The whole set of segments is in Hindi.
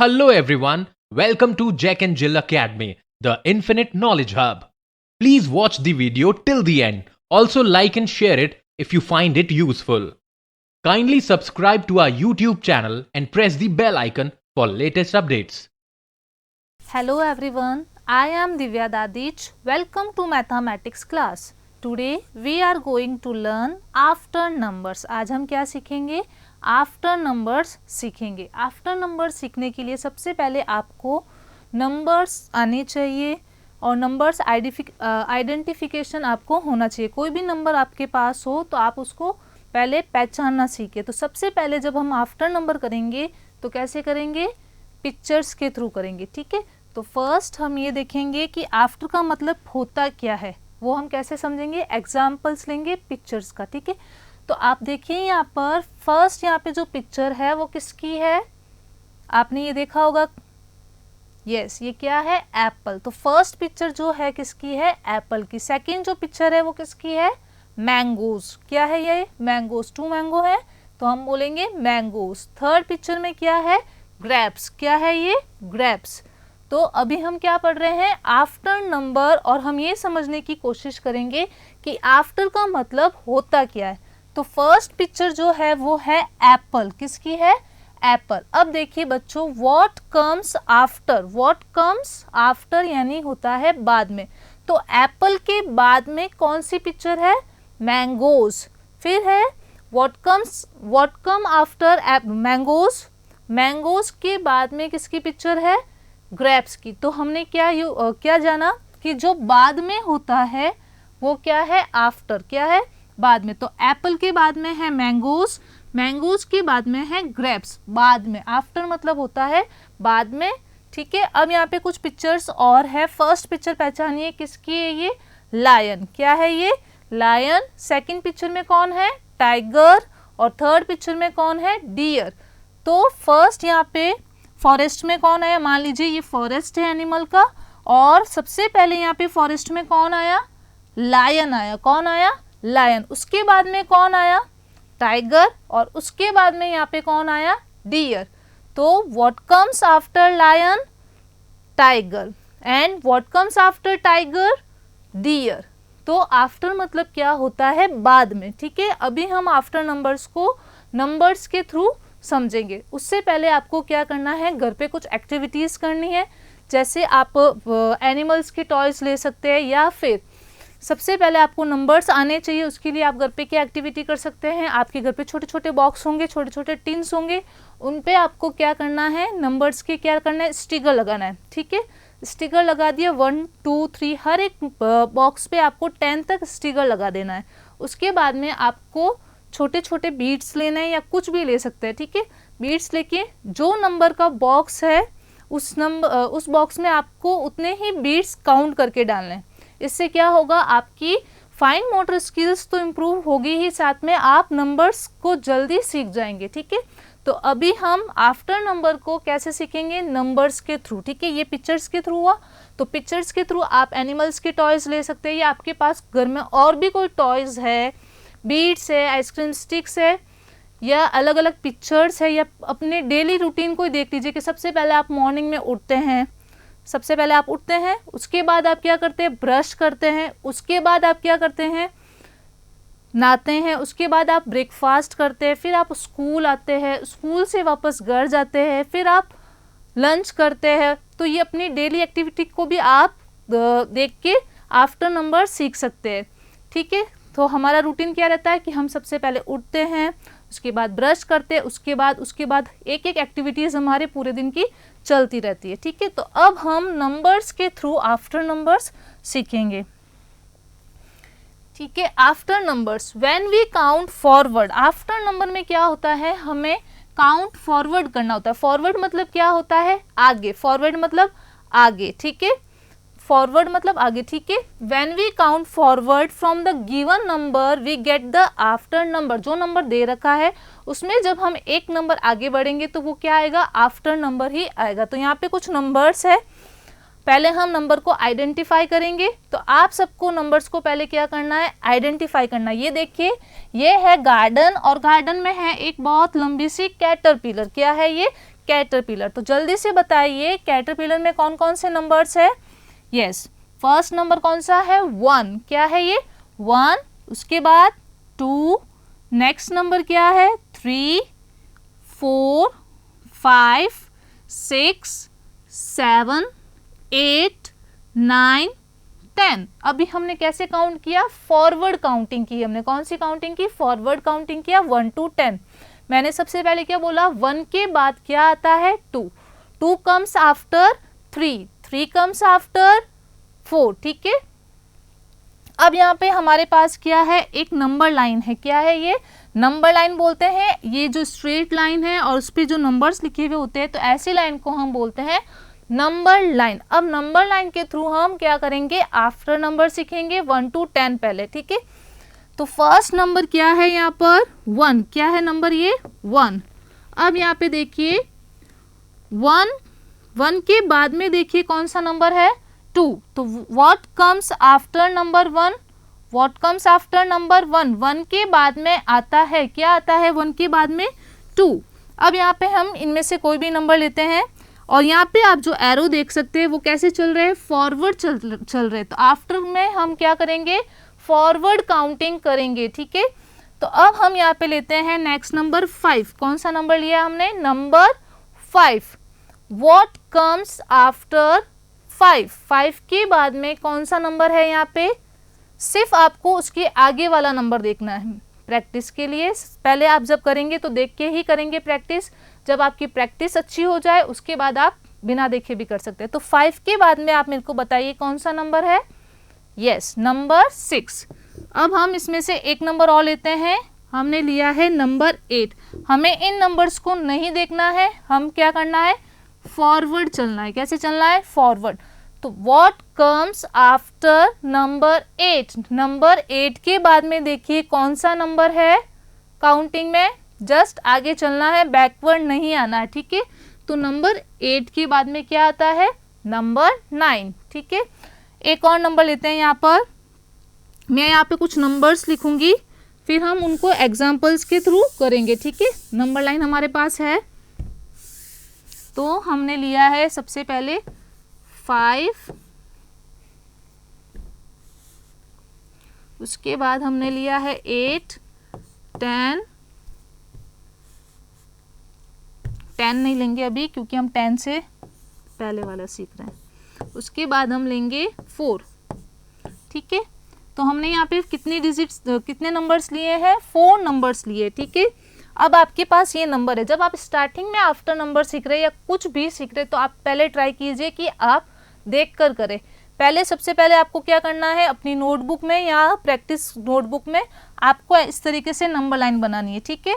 Hello everyone, welcome to Jack and Jill Academy, the Infinite Knowledge Hub. Please watch the video till the end. Also like and share it if you find it useful. Kindly subscribe to our YouTube channel and press the bell icon for latest updates. Hello everyone, I am Divya Dadich. Welcome to Mathematics class. Today we are going to learn after numbers. आज हम क्या सीखेंगे? आफ्टर नंबर्स सीखेंगे. आफ्टर नंबर्स सीखने के लिए सबसे पहले आपको नंबर्स आने चाहिए और नंबर्स आइडेंटिफिकेशन आपको होना चाहिए. कोई भी नंबर आपके पास हो तो आप उसको पहले पहचानना सीखे. तो सबसे पहले जब हम आफ्टर नंबर करेंगे तो कैसे करेंगे? पिक्चर्स के थ्रू करेंगे. ठीक है, तो फर्स्ट हम ये देखेंगे कि आफ्टर का मतलब होता क्या है, वो हम कैसे समझेंगे? एग्जाम्पल्स लेंगे पिक्चर्स का. ठीक है, तो आप देखिए यहाँ पर फर्स्ट यहाँ पे जो पिक्चर है वो किसकी है? आपने ये देखा होगा. यस, ये क्या है? एप्पल. तो फर्स्ट पिक्चर जो है किसकी है? एप्पल की. सेकंड जो पिक्चर है वो किसकी है? मैंगोज. क्या है ये? मैंगोज. 2 मैंगो है तो हम बोलेंगे मैंगोज. थर्ड पिक्चर में क्या है? ग्रेप्स. क्या है ये? ग्रेप्स. तो अभी हम क्या पढ़ रहे हैं? After number. और हम ये समझने की कोशिश करेंगे कि आफ्टर का मतलब होता क्या है. तो फर्स्ट पिक्चर जो है वो है एप्पल. किसकी है? एप्पल. अब देखिए बच्चों, what comes after. What comes after यानी होता है बाद में. तो एप्पल के बाद में कौन सी पिक्चर है? मैंगोज. फिर है what come after mangoes. Mangoes के बाद में किसकी पिक्चर है? ग्रेप्स की. तो हमने क्या जाना कि जो बाद में होता है वो क्या है? आफ्टर. क्या है? बाद में. तो एप्पल के बाद में है मैंगोज. मैंगोज के बाद में है ग्रेप्स. बाद में. आफ्टर मतलब होता है बाद में. ठीक है, अब यहाँ पे कुछ पिक्चर्स और है. फर्स्ट पिक्चर पहचानिए किसकी है? ये लायन. क्या है ये? लायन. सेकंड पिक्चर में कौन है? टाइगर. और थर्ड पिक्चर में कौन है? डियर. तो फर्स्ट यहाँ पे फॉरेस्ट में कौन आया? मान लीजिए ये फॉरेस्ट है एनिमल का, और सबसे पहले यहाँ पे फॉरेस्ट में कौन आया? लायन आया. कौन आया? लायन. उसके बाद में कौन आया? टाइगर. और उसके बाद में यहाँ पे कौन आया? डियर. तो what comes after lion? Tiger. And what comes after tiger? Deer. तो आफ्टर मतलब क्या होता है? बाद में. ठीक है, अभी हम आफ्टर नंबर्स को नंबर्स के थ्रू समझेंगे. उससे पहले आपको क्या करना है? घर पे कुछ एक्टिविटीज़ करनी है. जैसे आप एनिमल्स के टॉयज ले सकते हैं, या फिर सबसे पहले आपको नंबर्स आने चाहिए. उसके लिए आप घर पे क्या एक्टिविटी कर सकते हैं? आपके घर पे छोटे छोटे बॉक्स होंगे, छोटे छोटे टिन्स होंगे. उन पे आपको क्या करना है? नंबर्स के क्या करना है? स्टिकर लगाना है. ठीक है, स्टिकर लगा दिया. 1 2 3 हर एक बॉक्स पे आपको 10 तक स्टिकर लगा देना है. उसके बाद में आपको छोटे छोटे बीट्स लेना है, या कुछ भी ले सकते हैं. ठीक है, बीट्स लेके जो नंबर का बॉक्स है उस बॉक्स में आपको उतने ही बीट्स काउंट करके डालने हैं. इससे क्या होगा? आपकी फाइन मोटर स्किल्स तो इम्प्रूव होगी ही, साथ में आप नंबर्स को जल्दी सीख जाएंगे. ठीक है, तो अभी हम आफ्टर नंबर को कैसे सीखेंगे? नंबर्स के थ्रू. ठीक है, ये पिक्चर्स के थ्रू हुआ. तो पिक्चर्स के थ्रू आप एनिमल्स के टॉयज ले सकते हैं, या आपके पास घर में और भी कोई टॉयज है, बीट्स है, आइसक्रीम स्टिक्स है, या अलग अलग पिक्चर्स है, या अपने डेली रूटीन को देख लीजिए कि सबसे पहले आप मॉर्निंग में उठते हैं. सबसे पहले आप उठते हैं, उसके बाद आप क्या करते हैं? ब्रश करते हैं. उसके बाद आप क्या करते हैं? नहाते हैं. उसके बाद आप ब्रेकफास्ट करते हैं. फिर आप स्कूल आते हैं, स्कूल से वापस घर जाते हैं, फिर आप लंच करते हैं. तो ये अपनी डेली एक्टिविटी को भी आप देख के आफ्टर नंबर सीख सकते हैं. ठीक है, तो हमारा रूटीन क्या रहता है कि हम सबसे पहले उठते हैं, उसके बाद ब्रश करते हैं, उसके बाद एक एक एक्टिविटीज़ हमारे पूरे दिन की चलती रहती है. ठीक है, तो अब हम नंबर्स के थ्रू आफ्टर नंबर्स सीखेंगे. ठीक है, after numbers when we count forward. After number में क्या होता है? हमें काउंट फॉरवर्ड करना होता है. फॉरवर्ड मतलब क्या होता है? आगे. फॉरवर्ड मतलब आगे. ठीक है, फॉरवर्ड मतलब आगे. ठीक है, when we count forward from the given number we get the after number. जो नंबर दे रखा है उसमें जब हम एक नंबर आगे बढ़ेंगे तो वो क्या आएगा? आफ्टर नंबर ही आएगा. तो यहाँ पे कुछ नंबर्स है. पहले हम नंबर को आइडेंटिफाई करेंगे. तो आप सबको नंबर्स को पहले क्या करना है? आइडेंटिफाई करना है. ये देखिए, ये है गार्डन, और गार्डन में है एक बहुत लंबी सी कैटरपिलर. क्या है ये? कैटरपिलर। तो जल्दी से बताइए कैटरपिलर में कौन कौन से नंबर्स है। यस, फर्स्ट नंबर कौन सा है, 1। क्या है ये, 1। उसके बाद 2, नेक्स्ट नंबर क्या है, 3, 4, 5, 6, 7, 8, 9, 10। अभी हमने कैसे काउंट किया, फॉरवर्ड काउंटिंग की। हमने कौन सी काउंटिंग की, फॉरवर्ड काउंटिंग किया, 1 to 10। मैंने सबसे पहले क्या बोला, 1 के बाद क्या आता है, 2, 2 कम्स आफ्टर 3, 3 कम्स आफ्टर 4। ठीक है, अब यहाँ पे हमारे पास क्या है, एक नंबर लाइन है। क्या है ये, नंबर लाइन बोलते हैं। ये जो स्ट्रेट लाइन है और उस पर जो नंबर्स लिखे हुए होते हैं, तो ऐसी लाइन को हम बोलते हैं नंबर लाइन। अब नंबर लाइन के थ्रू हम क्या करेंगे, आफ्टर नंबर सीखेंगे 1 to 10 पहले। ठीक है, तो फर्स्ट नंबर क्या है यहाँ पर, 1। क्या है नंबर ये, 1। अब यहाँ पे देखिए 1 के बाद में देखिए कौन सा नंबर है, 2। तो what comes after number 1, what comes after number 1, 1 के बाद में आता है, क्या आता है 1 के बाद में, 2। अब यहाँ पे हम इनमें से कोई भी नंबर लेते हैं और यहाँ पे आप जो एरो देख सकते हैं वो कैसे चल रहे हैं, फॉरवर्ड चल रहे हैं। तो आफ्टर में हम क्या करेंगे, फॉरवर्ड काउंटिंग करेंगे। ठीक है, तो अब हम यहाँ पे लेते हैं नेक्स्ट नंबर 5। कौन सा नंबर लिया हमने, नंबर 5। व्हाट कम्स आफ्टर 5, 5 के बाद में कौन सा नंबर है, यहाँ पे सिर्फ आपको उसके आगे वाला नंबर देखना है प्रैक्टिस के लिए। पहले आप जब करेंगे तो देख के ही करेंगे प्रैक्टिस, जब आपकी प्रैक्टिस अच्छी हो जाए उसके बाद आप बिना देखे भी कर सकते हैं। तो 5 के बाद में आप मेरे को बताइए कौन सा नंबर है, यस, नंबर 6। अब हम इसमें से एक नंबर और लेते हैं, हमने लिया है नंबर 8। हमें इन नंबर्स को नहीं देखना है, हम क्या करना है, फॉरवर्ड चलना है। कैसे चलना है, फॉरवर्ड। तो what comes after number 8, number 8 के बाद में देखिए कौन सा नंबर है, काउंटिंग में जस्ट आगे चलना है, बैकवर्ड नहीं आना है। ठीक है, तो नंबर 8 के बाद में क्या आता है, नंबर 9। ठीक है, एक और नंबर लेते हैं। यहाँ पर मैं यहाँ पे कुछ नंबर्स लिखूंगी, फिर हम उनको एग्जाम्पल्स के थ्रू करेंगे। ठीक है, नंबर लाइन हमारे पास है, तो हमने लिया है सबसे पहले 5, उसके बाद हमने लिया है 8, 10 नहीं लेंगे अभी क्योंकि हम 10 से पहले वाला सीख रहे हैं। उसके बाद हम लेंगे 4। ठीक है, तो हमने यहाँ पे कितने नंबर्स लिए हैं, 4 नंबर्स लिए। ठीक है, अब आपके पास ये नंबर है। जब आप स्टार्टिंग में आफ्टर नंबर सीख रहे हैं या कुछ भी सीख रहे हैं तो आप पहले ट्राई कीजिए कि आप देख कर करें। पहले सबसे पहले आपको क्या करना है, अपनी नोटबुक में या प्रैक्टिस नोटबुक में आपको इस तरीके से नंबर लाइन बनानी है। ठीक है,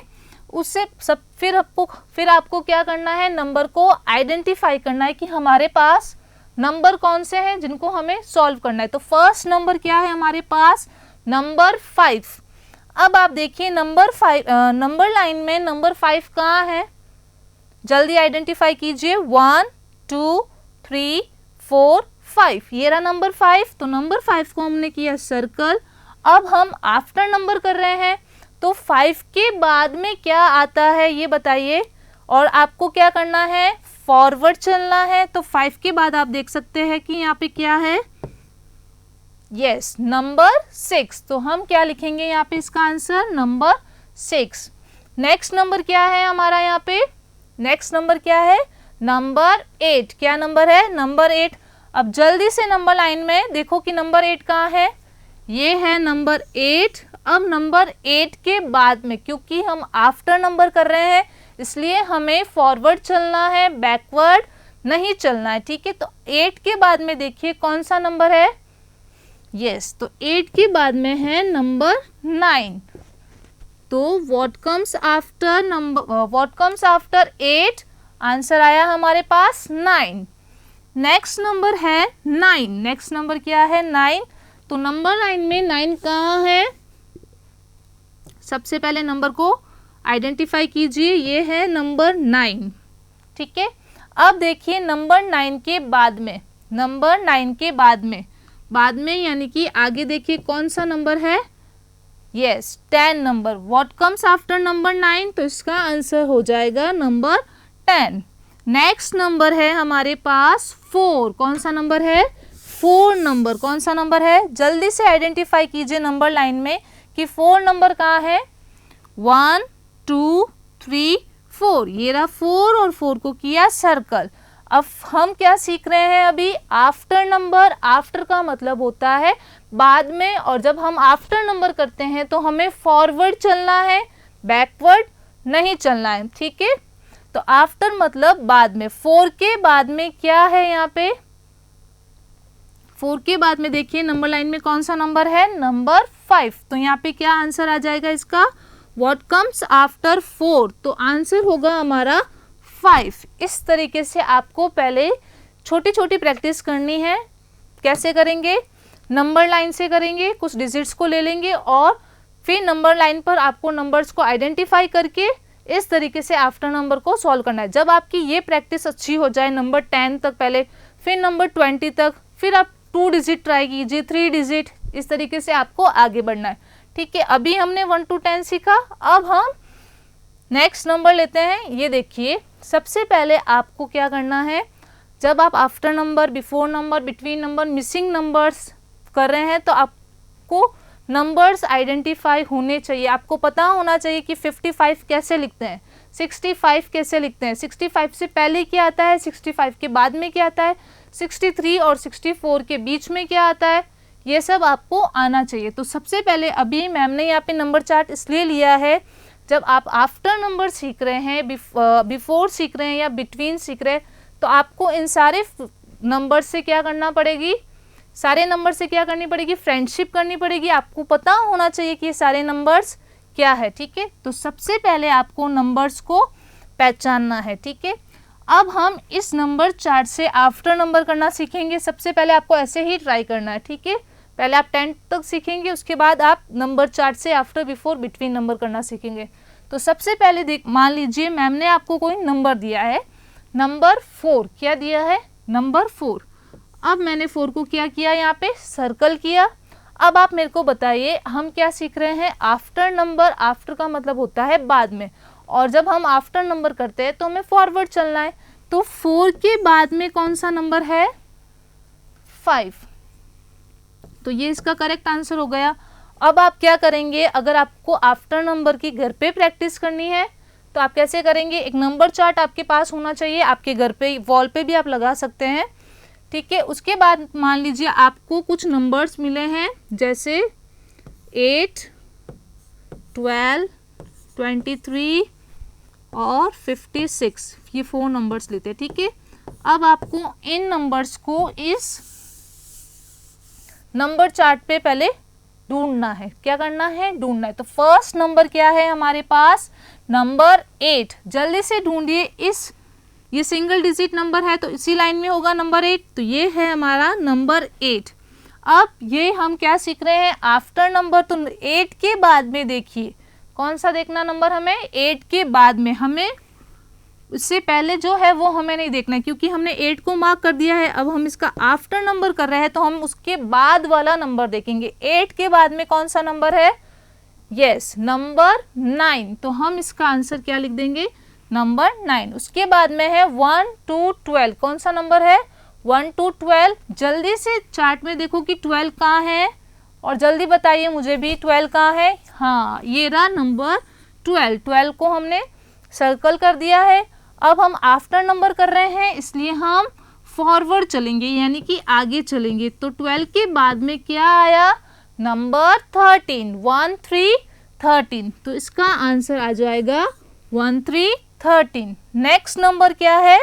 उससे सब फिर आपको क्या करना है, नंबर को आइडेंटिफाई करना है कि हमारे पास नंबर कौन से हैं जिनको हमें सॉल्व करना है। तो फर्स्ट नंबर क्या है हमारे पास, नंबर 5। अब आप देखिए नंबर 5, नंबर लाइन में नंबर 5 कहाँ है, जल्दी आइडेंटिफाई कीजिए। 1, 2, 3, 4, 5, ये रहा नंबर 5। तो नंबर 5 को हमने किया सर्कल। अब हम आफ्टर नंबर कर रहे हैं, तो 5 के बाद में क्या आता है ये बताइए, और आपको क्या करना है, फॉरवर्ड चलना है। तो 5 के बाद आप देख सकते हैं कि यहाँ पे क्या है, यस, नंबर 6। तो हम क्या लिखेंगे यहाँ पे, इसका आंसर नंबर 6। नेक्स्ट नंबर क्या है हमारा, यहाँ पे नेक्स्ट नंबर क्या है, नंबर 8। क्या नंबर है, नंबर 8। अब जल्दी से नंबर लाइन में देखो कि नंबर 8 कहाँ है, ये है नंबर 8। अब नंबर 8 के बाद में, क्योंकि हम आफ्टर नंबर कर रहे हैं इसलिए हमें फॉरवर्ड चलना है, बैकवर्ड नहीं चलना है। ठीक है, तो 8 के बाद में देखिए कौन सा नंबर है, यस, तो 8 के बाद में है नंबर 9। तो व्हाट कम्स आफ्टर 8, आंसर आया हमारे पास 9। नेक्स्ट नंबर है 9। नेक्स्ट नंबर क्या है, 9। तो नंबर लाइन में 9 कहाँ है, सबसे पहले नंबर को आइडेंटिफाई कीजिए, ये है नंबर 9। ठीक है, अब देखिए नंबर 9 के बाद में, नंबर 9 के बाद में यानी कि आगे देखिए कौन सा नंबर है, yes, 10 number. What comes after number 9, तो इसका आंसर हो जाएगा नंबर 10। नेक्स्ट नंबर है हमारे पास 4। कौन सा नंबर है? 4 नंबर। कौन सा नंबर है? जल्दी से आइडेंटिफाई कीजिए नंबर लाइन में कि 4 नंबर कहाँ है। 1 2 3 4, ये रहा 4 और 4 को किया सर्कल। अब हम क्या सीख रहे हैं अभी? After number. आफ्टर का मतलब होता है बाद में, और जब हम आफ्टर नंबर करते हैं तो हमें फॉरवर्ड चलना है, बैकवर्ड नहीं चलना है, ठीक है। तो आफ्टर मतलब बाद में। 4 के बाद में क्या है यहाँ पे? 4 के बाद में देखिए नंबर लाइन में कौन सा नंबर है? नंबर 5। तो यहाँ पे क्या आंसर आ जाएगा इसका? What comes after 4? तो आंसर होगा हमारा 5। इस तरीके से आपको पहले छोटी छोटी प्रैक्टिस करनी है। कैसे करेंगे? नंबर लाइन से करेंगे, कुछ डिजिट्स को ले लेंगे और फिर नंबर लाइन पर आपको नंबर्स को आइडेंटिफाई करके इस तरीके से आफ्टर नंबर को सॉल्व करना है। जब आपकी ये प्रैक्टिस अच्छी हो जाए, नंबर 10 तक पहले, फिर नंबर 20 तक, फिर आप 2 डिजिट ट्राई कीजिए, 3 डिजिट, इस तरीके से आपको आगे बढ़ना है, ठीक है। अभी हमने 1 to 10 सीखा, अब हम नेक्स्ट नंबर लेते हैं। ये देखिए, सबसे पहले आपको क्या करना है, जब आप after number, before number, between number, missing numbers कर रहे हैं तो आपको नंबर्स आइडेंटिफाई होने चाहिए। आपको पता होना चाहिए कि 55 कैसे लिखते हैं, 65 कैसे लिखते हैं, 65 से पहले क्या आता है, 65 के बाद में क्या आता है, 63 और 64 के बीच में क्या आता है, ये सब आपको आना चाहिए। तो सबसे पहले अभी मैम ने यहाँ पे नंबर चार्ट इसलिए लिया है, जब आप आफ्टर नंबर सीख रहे हैं, बिफोर सीख रहे हैं या बिटवीन सीख रहे हैं, तो आपको इन सारे नंबर से क्या करना पड़ेगी, सारे नंबर से क्या करनी पड़ेगी, फ्रेंडशिप करनी पड़ेगी। आपको पता होना चाहिए कि ये सारे नंबर्स क्या है, ठीक है। तो सबसे पहले आपको नंबर्स को पहचानना है, ठीक है। अब हम इस नंबर चार्ट से आफ्टर नंबर करना सीखेंगे। सबसे पहले आपको ऐसे ही ट्राई करना है, ठीक है। पहले आप 10 तक सीखेंगे, उसके बाद आप नंबर चार्ट से आफ्टर, बिफोर, बिटवीन नंबर करना सीखेंगे। तो सबसे पहले मान लीजिए मैम ने आपको कोई नंबर दिया है, नंबर 4। क्या दिया है? नंबर 4। अब मैंने 4 को क्या किया, यहाँ पे सर्कल किया। अब आप मेरे को बताइए, हम क्या सीख रहे हैं? After number. आफ्टर का मतलब होता है बाद में, और जब हम आफ्टर नंबर करते हैं तो हमें फॉरवर्ड चलना है। तो 4 के बाद में कौन सा नंबर है? 5। तो ये इसका करेक्ट आंसर हो गया। अब आप क्या करेंगे, अगर आपको आफ्टर नंबर की घर पे प्रैक्टिस करनी है तो आप कैसे करेंगे? एक नंबर चार्ट आपके पास होना चाहिए, आपके घर पे वॉल पे भी आप लगा सकते हैं, ठीक है। उसके बाद मान लीजिए आपको कुछ नंबर्स मिले हैं, जैसे 8, 12, 23 और 56, ये 4 नंबर्स लेते हैं, ठीक है। अब आपको इन नंबर्स को इस नंबर चार्ट पे पहले ढूंढना है। क्या करना है? ढूंढना है। तो फर्स्ट नंबर क्या है हमारे पास? नंबर 8। जल्दी से ढूंढिए। ये सिंगल डिजिट नंबर है तो इसी लाइन में होगा नंबर 8, तो ये है हमारा नंबर 8। अब ये हम क्या सीख रहे हैं? After number. तो 8 के बाद में देखिए कौन सा देखना नंबर हमें? 8 के बाद में। हमें उससे पहले जो है वो हमें नहीं देखना है, क्योंकि हमने 8 को मार्क कर दिया है। अब हम इसका आफ्टर नंबर कर रहे हैं तो हम उसके बाद वाला नंबर देखेंगे। 8 के बाद में कौन सा नंबर है? Yes, number 9। तो हम इसका आंसर क्या लिख देंगे? नंबर 9। उसके बाद में है 1 to 12। कौन सा नंबर है? 1 to 12। जल्दी से चार्ट में देखो कि 12 कहाँ है, और जल्दी बताइए मुझे भी 12 कहाँ है। हाँ, ये रहा नंबर 12। 12 को हमने सर्कल कर दिया है। अब हम आफ्टर नंबर कर रहे हैं, इसलिए हम फॉरवर्ड चलेंगे, यानी कि आगे चलेंगे। तो 12 के बाद में क्या आया? नंबर 13। 1 3 13। तो इसका आंसर आ जाएगा 1 3 13। नेक्स्ट नंबर क्या है?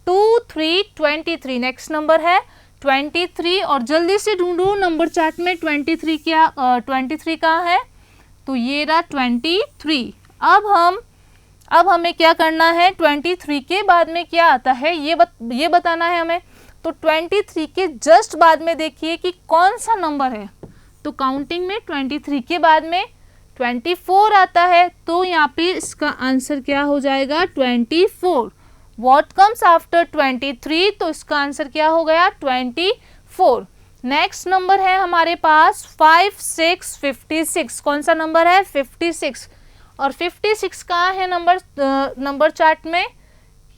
2 3 23। नेक्स्ट नंबर है 23। और जल्दी से ढूंढो नंबर चार्ट में 23 कहाँ है? तो ये रहा 23। अब हमें क्या करना है? 23 के बाद में क्या आता है ये बताना है हमें। तो 23 के जस्ट बाद में देखिए कि कौन सा नंबर है। तो काउंटिंग में 23 के बाद में 24 आता है, तो यहाँ पे इसका आंसर क्या हो जाएगा? 24। What comes after 23? तो इसका आंसर क्या हो गया? 24। नेक्स्ट नंबर है हमारे पास 5 6 56। कौन सा नंबर है? 56। और 56 कहाँ है नंबर चार्ट में?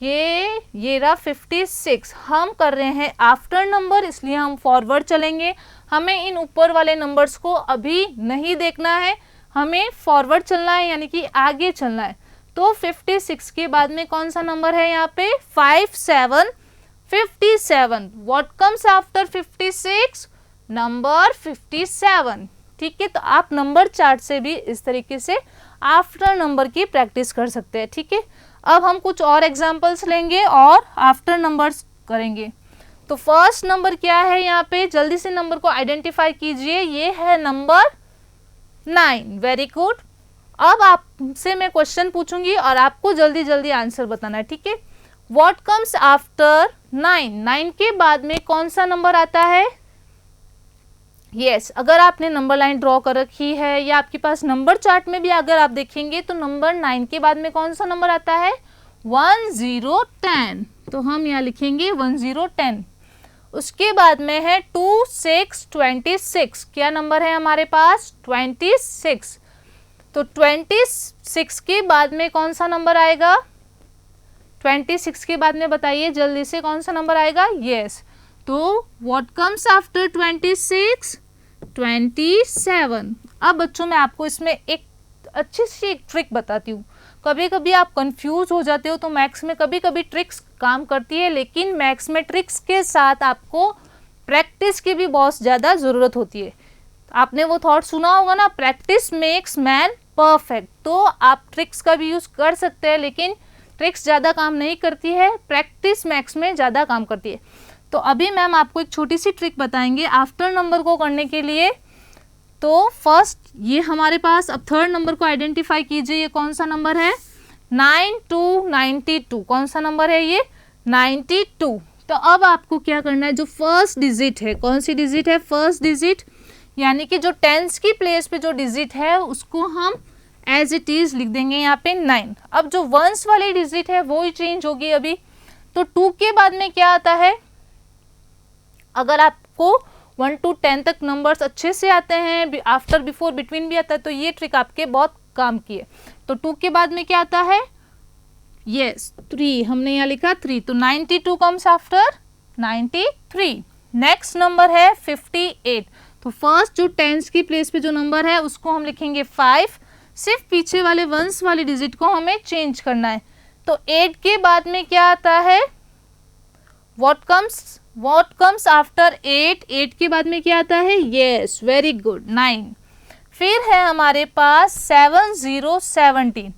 ये रहा 56। हम कर रहे हैं आफ्टर नंबर, इसलिए हम फॉरवर्ड चलेंगे। हमें इन ऊपर वाले नंबर्स को अभी नहीं देखना है, हमें फॉरवर्ड चलना है, यानी कि आगे चलना है। तो 56 के बाद में कौन सा नंबर है यहाँ पे? 57, 57। What comes after 56? नंबर 57। ठीक है, तो आप नंबर चार्ट से भी इस तरीके से आफ्टर नंबर की प्रैक्टिस कर सकते हैं। ठीक है, अब हम कुछ और एग्जांपल्स लेंगे और आफ्टर नंबर्स करेंगे। तो फर्स्ट नंबर क्या है यहाँ पे? जल्दी से नंबर को आइडेंटिफाई कीजिए। ये है नंबर 9। Very good. अब आपसे मैं क्वेश्चन पूछूंगी और आपको जल्दी जल्दी आंसर बताना है। ठीक है, व्हाट कम्स आफ्टर 9? 9 के बाद में कौन सा नंबर आता है? यस, अगर आपने नंबर लाइन ड्रॉ कर रखी है या आपके पास नंबर चार्ट में भी अगर आप देखेंगे तो नंबर 9 के बाद में कौन सा नंबर आता है? 1010। तो हम यहाँ लिखेंगे 1010। उसके बाद में है 2, 6, 26। क्या नंबर है हमारे पास? 26। तो 26 के बाद में कौन सा नंबर आएगा? 26 के बाद में बताइए जल्दी से कौन सा नंबर आएगा? यस, तो व्हाट कम्स आफ्टर 26? 27। अब बच्चों मैं आपको इसमें एक अच्छी सी एक ट्रिक बताती हूँ। कभी कभी आप कंफ्यूज हो जाते हो, तो मैथ्स में कभी कभी ट्रिक्स काम करती है, लेकिन मैथ्स में ट्रिक्स के साथ आपको प्रैक्टिस की भी बहुत ज़्यादा ज़रूरत होती है। आपने वो थॉट सुना होगा ना, प्रैक्टिस मेक्स मैन परफेक्ट। तो आप ट्रिक्स का भी यूज़ कर सकते हैं, लेकिन ट्रिक्स ज़्यादा काम नहीं करती है, प्रैक्टिस मैथ्स में ज़्यादा काम करती है। तो अभी मैम आपको एक छोटी सी ट्रिक बताएंगे आफ्टर नंबर को करने के लिए। तो फर्स्ट ये हमारे पास, अब थर्ड नंबर को आइडेंटिफाई कीजिए, ये कौन सा नंबर है? 9292। कौन सा नंबर है ये? 92। तो अब आपको क्या करना है, जो फर्स्ट डिजिट है, कौन सी डिजिट है? फर्स्ट डिजिट, यानी कि जो टेंस की प्लेस पे जो डिजिट है उसको हम एज इट इज लिख देंगे यहाँ पे 9। अब जो वंस वाली डिजिट है वो ही चेंज होगी अभी। तो 2 के बाद में क्या आता है? अगर आपको 1 to 10 तक नंबर्स अच्छे से आते हैं, आफ्टर, बिफोर, बिटवीन भी आता है, तो ये ट्रिक आपके बहुत काम की है। तो 2 के बाद में क्या आता है? यस, 3। हमने यहाँ लिखा 3, तो 92 कम्स आफ्टर 93। नेक्स्ट नंबर है 58। तो फर्स्ट जो टेंस की प्लेस पे जो नंबर है उसको हम लिखेंगे 5। सिर्फ पीछे वाले वंस वाली डिजिट को हमें चेंज करना है। तो 8 के बाद में क्या आता है? What comes after 8? 8 के बाद में क्या आता है? Yes, very good, 9। फिर है हमारे पास 7070।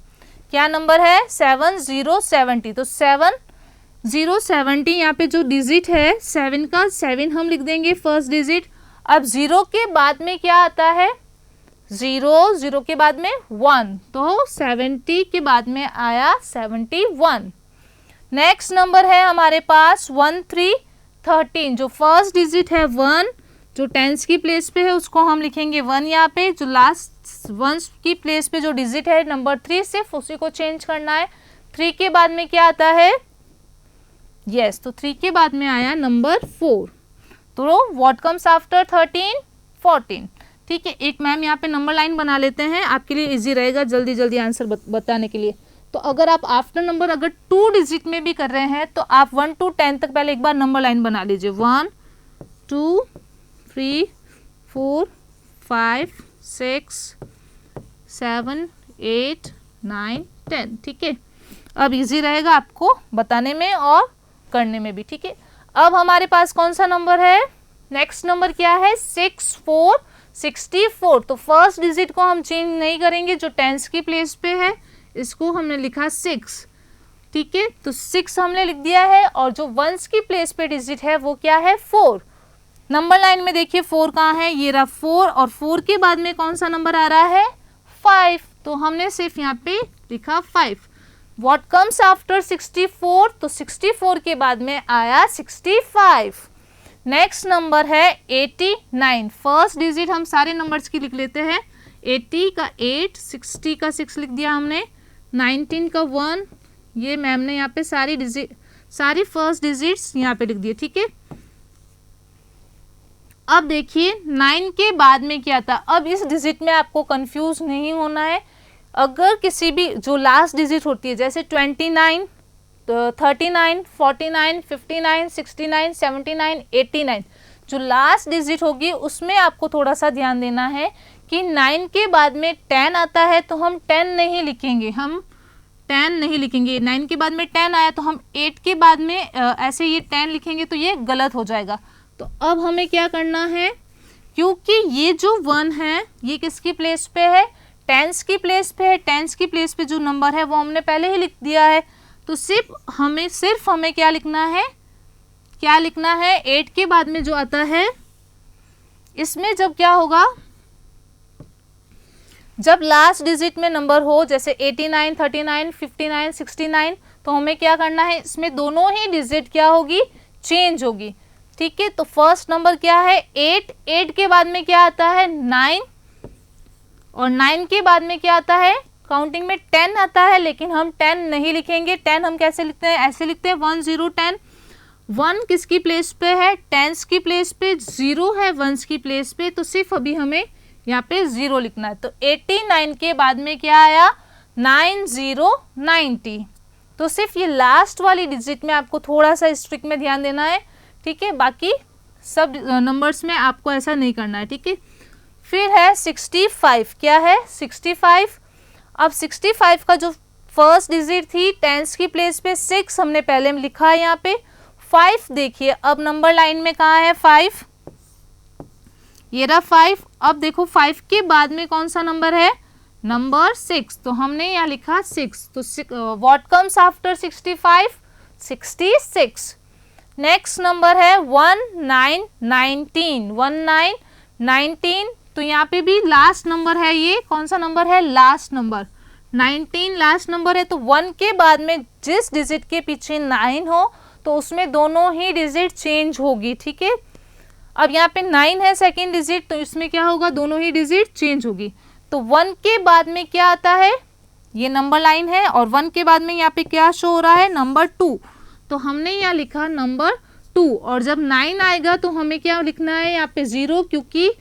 क्या नंबर है? 7070। तो 7070 यहाँ पे जो डिजिट है 7 का 7 हम लिख देंगे फर्स्ट डिजिट। अब 0 के बाद में क्या आता है? 0 के बाद में 1, तो 70 के बाद में आया 71। नेक्स्ट नंबर है हमारे पास 1313। जो फर्स्ट डिजिट है 1, जो टेंस की प्लेस पे है उसको हम लिखेंगे 1 यहाँ पे। जो लास्ट वंस की प्लेस पे जो डिजिट है नंबर 3, सिर्फ उसी को चेंज करना है। 3 के बाद में क्या आता है? यस, तो 3 के बाद में आया नंबर 4। तो व्हाट कम्स आफ्टर 13? 14। ठीक है, एक मैम यहाँ पे नंबर लाइन बना लेते हैं, आपके लिए इजी रहेगा जल्दी जल्दी आंसर बताने के लिए। तो अगर आप आफ्टर नंबर अगर 2 डिजिट में भी कर रहे हैं तो आप 1 to 10 तक पहले एक बार नंबर लाइन बना लीजिए। 1 2 3 4 5 6 7 8 9 10। ठीक है, अब इजी रहेगा आपको बताने में और करने में भी। ठीक है, अब हमारे पास कौन सा नंबर है? नेक्स्ट नंबर क्या है? 64। तो फर्स्ट डिजिट को हम चेंज नहीं करेंगे, जो टेंस की प्लेस पे है इसको हमने लिखा 6। ठीक है, तो 6 हमने लिख दिया है, और जो वंस की प्लेस पे डिजिट है वो क्या है? 4। नंबर लाइन में देखिए 4 कहाँ है? ये रहा 4, और 4 के बाद में कौन सा नंबर आ रहा है? 5। तो हमने सिर्फ यहाँ पे लिखा 5। What comes after 64? तो 64 के बाद में आया 65। नेक्स्ट नंबर है 89। फर्स्ट डिजिट हम सारे नंबर्स की लिख लेते हैं। 80 का 8, 60 का 6 लिख दिया हमने, 19 का 1। ये मैम ने यहाँ पे सारी फर्स्ट डिजिट्स यहाँ पे लिख दिए। ठीक है, अब देखिए 9 के बाद में क्या था? अब इस डिजिट में आपको कंफ्यूज नहीं होना है। अगर किसी भी जो लास्ट डिजिट होती है, जैसे 29, 39, 49, 59, 69, 79, 89, जो लास्ट डिजिट होगी उसमें आपको थोड़ा सा ध्यान देना है कि 9 के बाद में 10 आता है तो हम 10 नहीं लिखेंगे, हम 10 नहीं लिखेंगे। 9 के बाद में 10 आया तो हम 8 के बाद में ऐसे ये 10 लिखेंगे तो ये गलत हो जाएगा। तो अब हमें क्या करना है, क्योंकि ये जो 1 है ये किसकी प्लेस पे है, टेंस की प्लेस पे है। टेंस की प्लेस पे जो नंबर है वो हमने पहले ही लिख दिया है, तो सिर्फ हमें क्या लिखना है, 8 के बाद में जो आता है इसमें जब क्या होगा, जब लास्ट डिजिट में नंबर हो जैसे 89, 39, 59, 69, तो हमें क्या करना है, इसमें दोनों ही डिजिट क्या होगी, चेंज होगी। ठीक है, तो फर्स्ट नंबर क्या है 8, 8 के बाद में क्या आता है 9, और 9 के बाद में क्या आता है, काउंटिंग में 10 आता है, लेकिन हम 10 नहीं लिखेंगे। 10 हम कैसे लिखते हैं, ऐसे लिखते हैं 1 0 10। 1 किसकी प्लेस पे है, टेंस की प्लेस पे, 0 है वंस की प्लेस पे, तो सिर्फ अभी हमें यहाँ पे 0 लिखना है। तो 89 के बाद में क्या आया 9090, तो सिर्फ ये लास्ट वाली डिजिट में आपको थोड़ा सा इस ट्रिक में ध्यान देना है। ठीक है, बाकी सब नंबर्स में आपको ऐसा नहीं करना है। ठीक है, फिर है 65, क्या है 65। अब 65 का जो फर्स्ट डिजिट थी टेंस की प्लेस पे 6 हमने पहले में लिखा है यहाँ पे। 5 देखिए अब नंबर लाइन में कहाँ है 5, ये रहा 5। अब देखो 5 के बाद में कौन सा नंबर है, नंबर 6, तो हमने यहाँ लिखा 6। तो what comes after 65, 66। Next number है 1919, 1919, तो यहाँ पे भी लास्ट नंबर है, ये कौन सा नंबर है, लास्ट नंबर 19 लास्ट नंबर है। तो 1 के बाद में जिस डिजिट के पीछे 9 हो तो उसमें दोनों ही डिजिट चेंज होगी। ठीक है, अब यहाँ पे 9 है सेकेंड डिजिट, तो इसमें क्या होगा, दोनों ही डिजिट चेंज होगी। तो 1 के बाद में क्या आता है, ये नंबर लाइन है, और 1 के बाद में यहाँ पे क्या शो हो रहा है, नंबर 2, तो हमने यहाँ लिखा नंबर 2। और जब 9 आएगा तो हमें क्या लिखना है, यहाँ पे 0, क्योंकि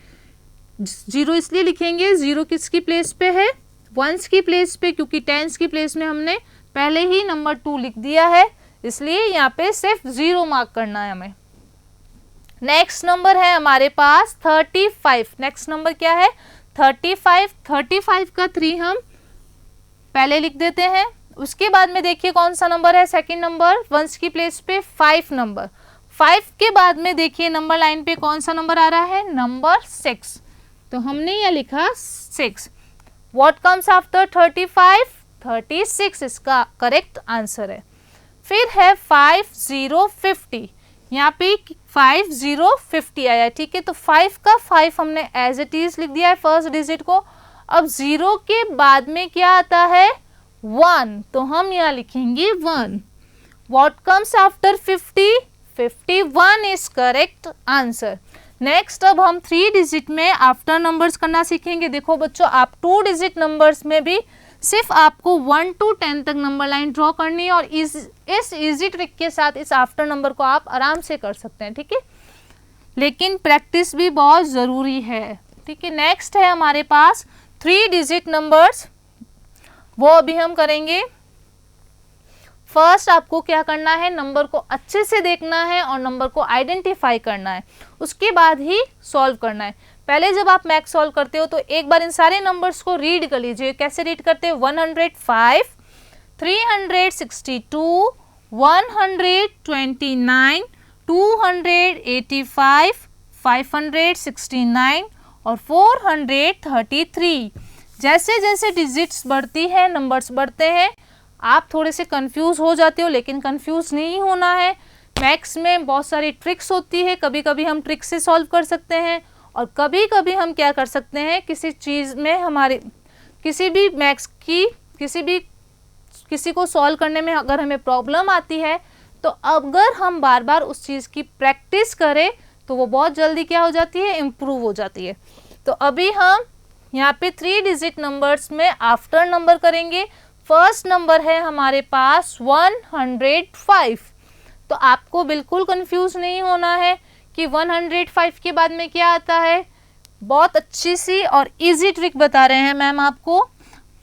0 इसलिए लिखेंगे, 0 किसकी प्लेस पे है, वंस की प्लेस पे, क्योंकि टेंस की प्लेस में हमने पहले ही नंबर 2 लिख दिया है, इसलिए यहाँ पे सिर्फ 0 मार्क करना है हमें। नेक्स्ट नंबर है हमारे पास 35। नेक्स्ट नंबर क्या है 35। 35 का 3 हम पहले लिख देते हैं। उसके बाद में देखिए कौन सा नंबर है, सेकंड नंबर, वंस की प्लेस पे 5 नंबर। 5 के बाद में देखिए नंबर लाइन पे कौन सा नंबर आ रहा है, नंबर 6, तो हमने यहाँ लिखा 6। व्हाट कम्स आफ्टर 35, 36 इसका करेक्ट आंसर है। फिर है 5050, यहाँ पे 5050 आया। ठीक है, तो 5 का 5 हमने एज इट इज लिख दिया है फर्स्ट डिजिट को। अब 0 के बाद में क्या आता है 1, तो हम यहाँ लिखेंगे 1। What comes after 50, 51 is correct answer. Next अब हम 3 डिजिट में आफ्टर नंबर्स करना सीखेंगे। देखो बच्चों, आप 2 डिजिट नंबर्स में भी सिर्फ आपको 1 to 10 तक नंबर लाइन ड्रॉ करनी है, और इस इजी ट्रिक के साथ इस आफ्टर नंबर को आप आराम से कर सकते हैं। ठीक है, लेकिन प्रैक्टिस भी बहुत ज़रूरी है। ठीक है, नेक्स्ट है हमारे पास 3 डिजिट नंबर्स, वो अभी हम करेंगे। फर्स्ट आपको क्या करना है, नंबर को अच्छे से देखना है और नंबर को आइडेंटिफाई करना है, उसके बाद ही सॉल्व करना है। पहले जब आप मैथ सॉल्व करते हो तो एक बार इन सारे नंबर्स को रीड कर लीजिए। कैसे रीड करते हैं, 105, 362, 129, 285, 569 और 433। जैसे जैसे डिजिट्स बढ़ती है, नंबर्स बढ़ते हैं, आप थोड़े से कंफ्यूज हो जाते हो, लेकिन कंफ्यूज नहीं होना है। मैथ्स में बहुत सारी ट्रिक्स होती है, कभी कभी हम ट्रिक्स से सॉल्व कर सकते हैं, और कभी कभी हम क्या कर सकते हैं, किसी चीज़ में हमारे किसी भी मैथ्स की किसी को सॉल्व करने में अगर हमें प्रॉब्लम आती है, तो अगर हम बार बार उस चीज़ की प्रैक्टिस करें तो वो बहुत जल्दी क्या हो जाती है, इम्प्रूव हो जाती है। तो अभी हम यहाँ पे 3 डिजिट नंबर्स में आफ्टर नंबर करेंगे। फर्स्ट नंबर है हमारे पास 105। तो आपको बिल्कुल कंफ्यूज नहीं होना है कि 105 के बाद में क्या आता है। बहुत अच्छी सी और इजी ट्रिक बता रहे हैं मैम आपको।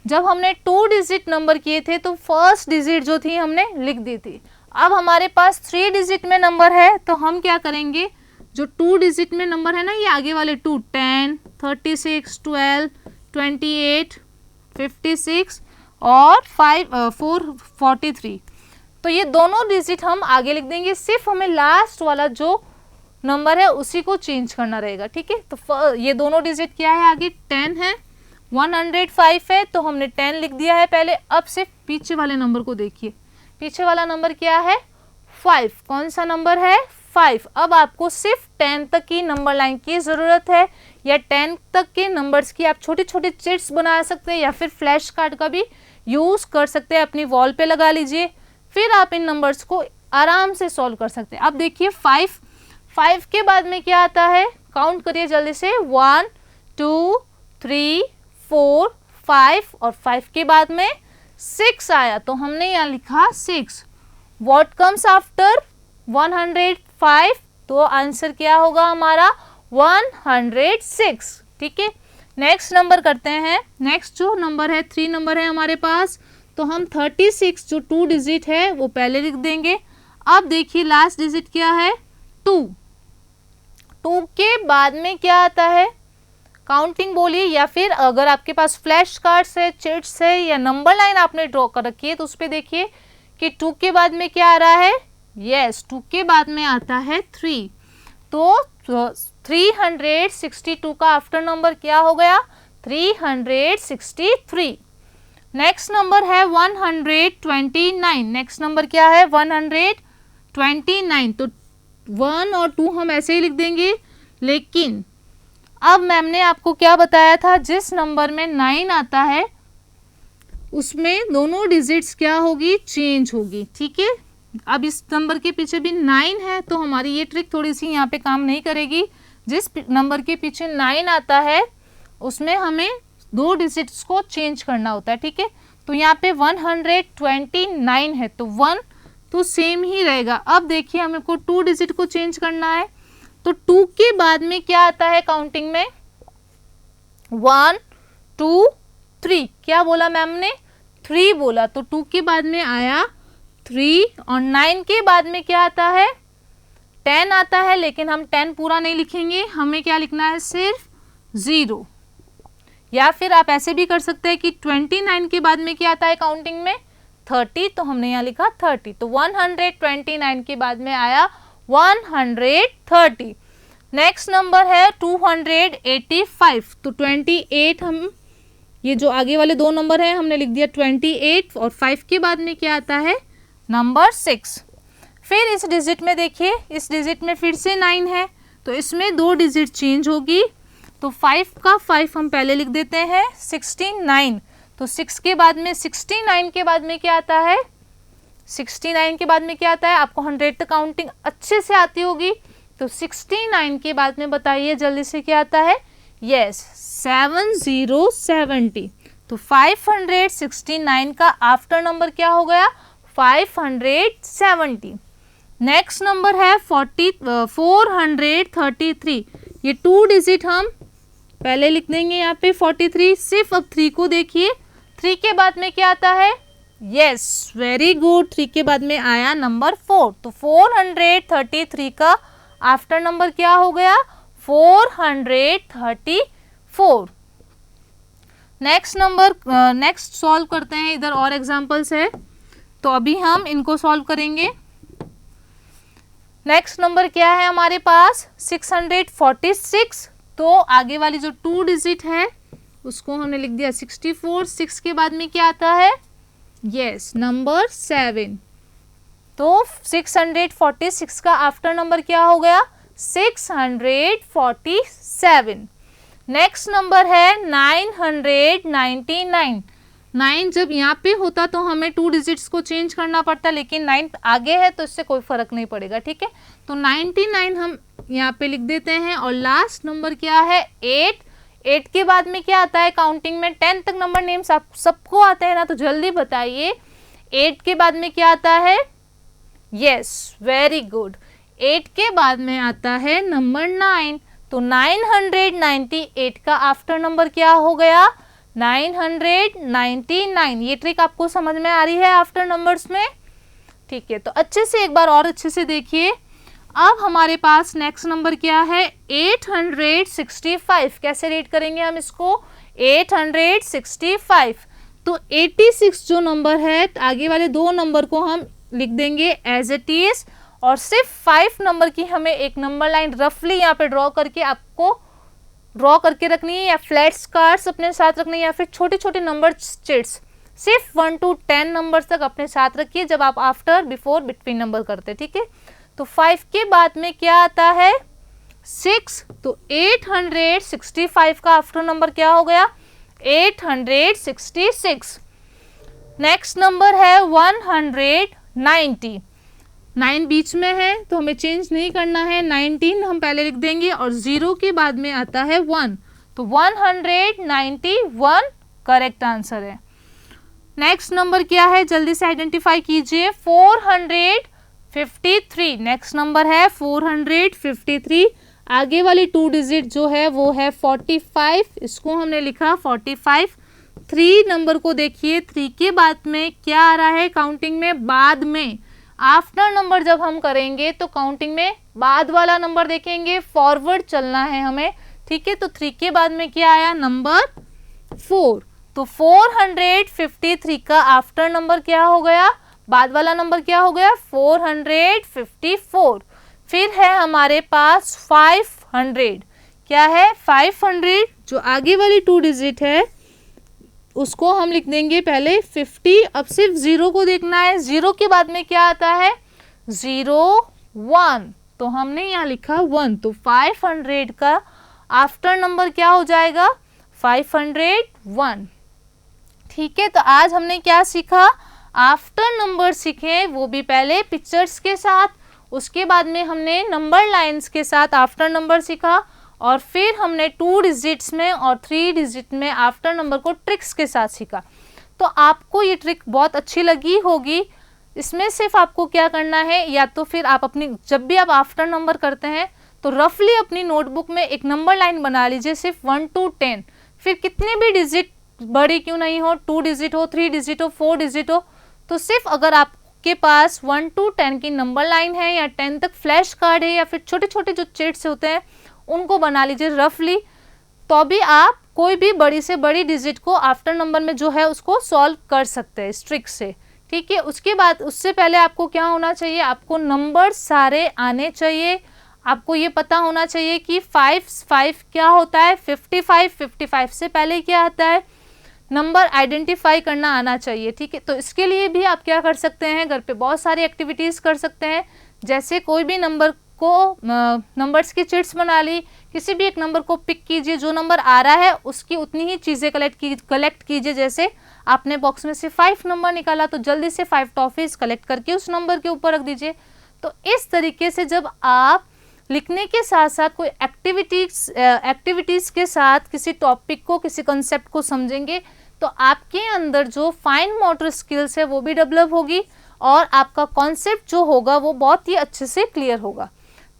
जब हमने 2 डिजिट नंबर किए थे तो फर्स्ट डिजिट जो थी हमने लिख दी थी। अब हमारे पास 3 डिजिट में नंबर है तो हम क्या करेंगे, जो 2 डिजिट में नंबर है ना, ये आगे वाले 2, 10, 36, 12, 28, 56 और 4, 43, तो ये दोनों डिजिट हम आगे लिख देंगे। सिर्फ हमें लास्ट वाला जो नंबर है उसी को चेंज करना रहेगा, ठीक है। तो ये दोनों डिजिट क्या है, आगे 10 है, 105 है, तो हमने 10 लिख दिया है पहले। अब सिर्फ पीछे वाले नंबर को देखिए, पीछे वाला नंबर क्या है, 5। कौन सा नंबर है, 5। अब आपको सिर्फ 10 तक की नंबर लाइन की ज़रूरत है, या 10 तक के नंबर्स की आप छोटे छोटे चिट्स बना सकते हैं, या फिर फ्लैश कार्ड का भी यूज़ कर सकते हैं, अपनी वॉल पे लगा लीजिए, फिर आप इन नंबर्स को आराम से सॉल्व कर सकते हैं। अब देखिए 5 के बाद में क्या आता है, काउंट करिए जल्दी से, 1, 2, 3, 4, 5 और 5 के बाद में 6 आया, तो हमने यहाँ लिखा 6। व्हाट कम्स आफ्टर 105, तो आंसर क्या होगा हमारा 106, ठीक है। नेक्स्ट नंबर करते हैं, नेक्स्ट जो नंबर है 3 नंबर है हमारे पास, तो हम 36 जो 2 डिजिट है वो पहले लिख देंगे। अब देखिए लास्ट डिजिट क्या है, 2 के बाद में क्या आता है, काउंटिंग बोलिए, या फिर अगर आपके पास फ्लैश कार्ड्स है, चिट्स है, या नंबर लाइन आपने ड्रॉ कर रखी है, तो उस पर देखिए कि 2 के बाद में क्या आ रहा है, यस 2 के बाद में आता है 3, तो 362 का आफ्टर नंबर क्या हो गया, 363। नेक्स्ट नंबर है 129, नेक्स्ट नंबर क्या है 129, तो 1 और 2 हम ऐसे ही लिख देंगे, लेकिन अब मैम ने आपको क्या बताया था, जिस नंबर में 9 आता है उसमें दोनों डिजिट्स क्या होगी, चेंज होगी, ठीक है। अब इस नंबर के पीछे भी 9 है, तो हमारी ये ट्रिक थोड़ी सी यहाँ पे काम नहीं करेगी। जिस नंबर के पीछे 9 आता है उसमें हमें 2 डिजिट्स को चेंज करना होता है, ठीक है। तो यहाँ पे 129 है, तो 1 तो सेम ही रहेगा। अब देखिए हमें को 2 डिजिट को चेंज करना है, तो 2 के बाद में क्या आता है काउंटिंग में, 1, 2, 3, क्या बोला मैम ने, 3 बोला, तो 2 के बाद में आया 3, और 9 के बाद में क्या आता है, 10 आता है, लेकिन हम 10 पूरा नहीं लिखेंगे, हमें क्या लिखना है, सिर्फ 0। या फिर आप ऐसे भी कर सकते हैं कि 29 के बाद में क्या आता है काउंटिंग में, 30, तो हमने यहाँ लिखा 30, तो 129 के बाद में आया 130। नेक्स्ट नंबर है 285, तो 28 हम, ये जो आगे वाले 2 नंबर हैं हमने लिख दिया 28, और 5 के बाद में क्या आता है, नंबर 6। फिर इस डिजिट में देखिए, इस डिजिट में फिर से 9 है, तो इसमें 2 डिजिट चेंज होगी, तो 5 का 5 हम पहले लिख देते हैं, 69, तो 6 के बाद में 69 के बाद में क्या आता है, 69 के बाद में क्या आता है, आपको 100 तक काउंटिंग अच्छे से आती होगी, तो 69 के बाद में बताइए जल्दी से क्या आता है, यस 7070, तो 569 का आफ्टर नंबर क्या हो गया, 570। नेक्स्ट नंबर है 433, ये 2 डिजिट हम पहले लिख देंगे यहाँ पे 43, सिर्फ अब 3 को देखिए, 3 के बाद में क्या आता है, यस वेरी गुड, 3 के बाद में आया नंबर 4, तो 433 का आफ्टर नंबर क्या हो गया, 434। नेक्स्ट नंबर, नेक्स्ट सॉल्व करते हैं, इधर और एग्जांपल्स है, तो अभी हम इनको सॉल्व करेंगे। नेक्स्ट नंबर क्या है हमारे पास, 646, तो आगे वाली जो 2 डिजिट है उसको हमने लिख दिया 64, 6 के बाद में क्या आता है, यस नंबर 7, तो 646 का आफ्टर नंबर क्या हो गया, 647। नेक्स्ट नंबर है 999, 9 जब यहाँ पे होता तो हमें 2 डिजिट्स को चेंज करना पड़ता, लेकिन 9 आगे है तो इससे कोई फर्क नहीं पड़ेगा, ठीक है। तो 99 हम यहाँ पे लिख देते हैं, और लास्ट नंबर क्या है 8, 8 के बाद में क्या आता है काउंटिंग में, 10 तक नंबर नेम्स आप सबको आते हैं ना, तो जल्दी बताइए 8 के बाद में क्या आता है, यस वेरी गुड, 8 के बाद में आता है नंबर 9, तो 998 का आफ्टर नंबर क्या हो गया, 999। ये ट्रिक आपको समझ में आ रही है आफ्टर नंबर्स में? ठीक है, तो अच्छे से एक बार और अच्छे से देखिए। अब हमारे पास नेक्स्ट नंबर क्या है? 865। कैसे रेट करेंगे हम इसको? 865। तो 86 जो नंबर है, आगे वाले दो नंबर को हम लिख देंगे एज इट इज, और सिर्फ 5 नंबर की हमें एक नंबर लाइन रफली यहाँ पे ड्रॉ करके आपको ड्रॉ करके रखनी है, या फ्लैट कार्ड्स अपने साथ रखनी है, या फिर छोटे छोटे नंबर चिट्स सिर्फ 1 to 10 नंबर तक अपने साथ रखिए जब आप आफ्टर, बिफोर, बिटवीन नंबर करते हैं। ठीक है, तो 5 के बाद में क्या आता है? 6। तो 865 का आफ्टर नंबर क्या हो गया? 866। नेक्स्ट नंबर है 190। 9 बीच में है तो हमें चेंज नहीं करना है, 19 हम पहले लिख देंगे, और 0 के बाद में आता है 1, तो 191 करेक्ट आंसर है। नेक्स्ट नंबर क्या है? जल्दी से आइडेंटिफाई कीजिए। 453। नेक्स्ट नंबर है 453। आगे वाली 2 डिजिट जो है वो है 45, इसको हमने लिखा 45। 3 नंबर को देखिए, 3 के बाद में क्या आ रहा है काउंटिंग में? बाद में। आफ्टर नंबर जब हम करेंगे तो काउंटिंग में बाद वाला नंबर देखेंगे, फॉरवर्ड चलना है हमें। ठीक है, तो 3 के बाद में क्या आया? नंबर 4। तो 453 का आफ्टर नंबर क्या हो गया? बाद वाला नंबर क्या हो गया? 454। फिर है हमारे पास 500। क्या है? 500। जो आगे वाली 2 डिजिट है उसको हम लिख देंगे पहले 50। अब सिर्फ 0 को देखना है। 0 के बाद में क्या आता है? 01। तो हमने यहाँ लिखा 1, तो 500 का आफ्टर नंबर क्या हो जाएगा? 501। ठीक है, तो आज हमने क्या सीखा? आफ्टर नंबर सीखे, वो भी पहले पिक्चर्स के साथ, उसके बाद में हमने नंबर लाइंस के साथ आफ्टर नंबर सीखा, और फिर हमने 2 डिजिट्स में और 3 डिजिट में आफ्टर नंबर को ट्रिक्स के साथ सीखा। तो आपको ये ट्रिक बहुत अच्छी लगी होगी। इसमें सिर्फ आपको क्या करना है, या तो फिर आप अपनी, जब भी आप आफ्टर नंबर करते हैं तो रफली अपनी नोटबुक में एक नंबर लाइन बना लीजिए, सिर्फ 1 to 10। फिर कितने भी डिजिट बड़ी क्यों नहीं हो, 2 डिजिट हो, 3 डिजिट हो, 4 डिजिट हो, तो सिर्फ अगर आपके पास 1 to 10 की नंबर लाइन है, या 10 तक फ्लैश कार्ड है, या फिर छोटे छोटे जो चिट्स होते हैं उनको बना लीजिए रफली, तो भी आप कोई भी बड़ी से बड़ी डिजिट को आफ्टर नंबर में जो है उसको सॉल्व कर सकते हैं इस ट्रिक से। ठीक है, उसके बाद उससे पहले आपको क्या होना चाहिए? आपको नंबर सारे आने चाहिए। आपको ये पता होना चाहिए कि 5 क्या होता है, 55 से पहले क्या आता है, नंबर आइडेंटिफाई करना आना चाहिए। ठीक है, तो इसके लिए भी आप क्या कर सकते हैं? घर पे बहुत सारी एक्टिविटीज़ कर सकते हैं, जैसे कोई भी नंबर को नंबर्स की चिट्स बना ली, किसी भी एक नंबर को पिक कीजिए, जो नंबर आ रहा है उसकी उतनी ही चीज़ें कलेक्ट कीजिए। जैसे आपने बॉक्स में से 5 नंबर निकाला तो जल्दी से 5 टॉफीज कलेक्ट करके उस नंबर के ऊपर रख दीजिए। तो इस तरीके से जब आप लिखने के साथ साथ कोई एक्टिविटीज़ के साथ किसी टॉपिक को, किसी कंसेप्ट को समझेंगे, तो आपके अंदर जो फाइन मोटर स्किल्स है वो भी डेवलप होगी, और आपका कॉन्सेप्ट जो होगा वो बहुत ही अच्छे से क्लियर होगा।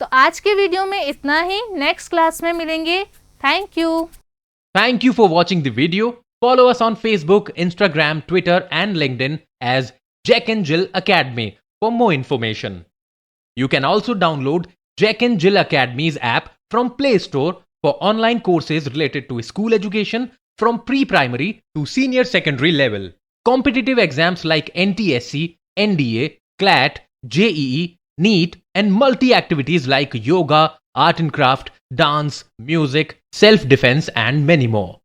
तो आज के वीडियो में इतना ही, नेक्स्ट क्लास में मिलेंगे। Thank you. Thank you for watching the video. Follow us on Facebook, Instagram, Twitter, and LinkedIn as Jack and Jill Academy for more information. You can also download Jack and Jill Academy's app from Play Store for online courses related to school education from pre-primary to senior secondary level. Competitive exams like NTSC, NDA, CLAT, JEE, NEET, and multi-activities like yoga, art and craft, dance, music, self-defense, and many more.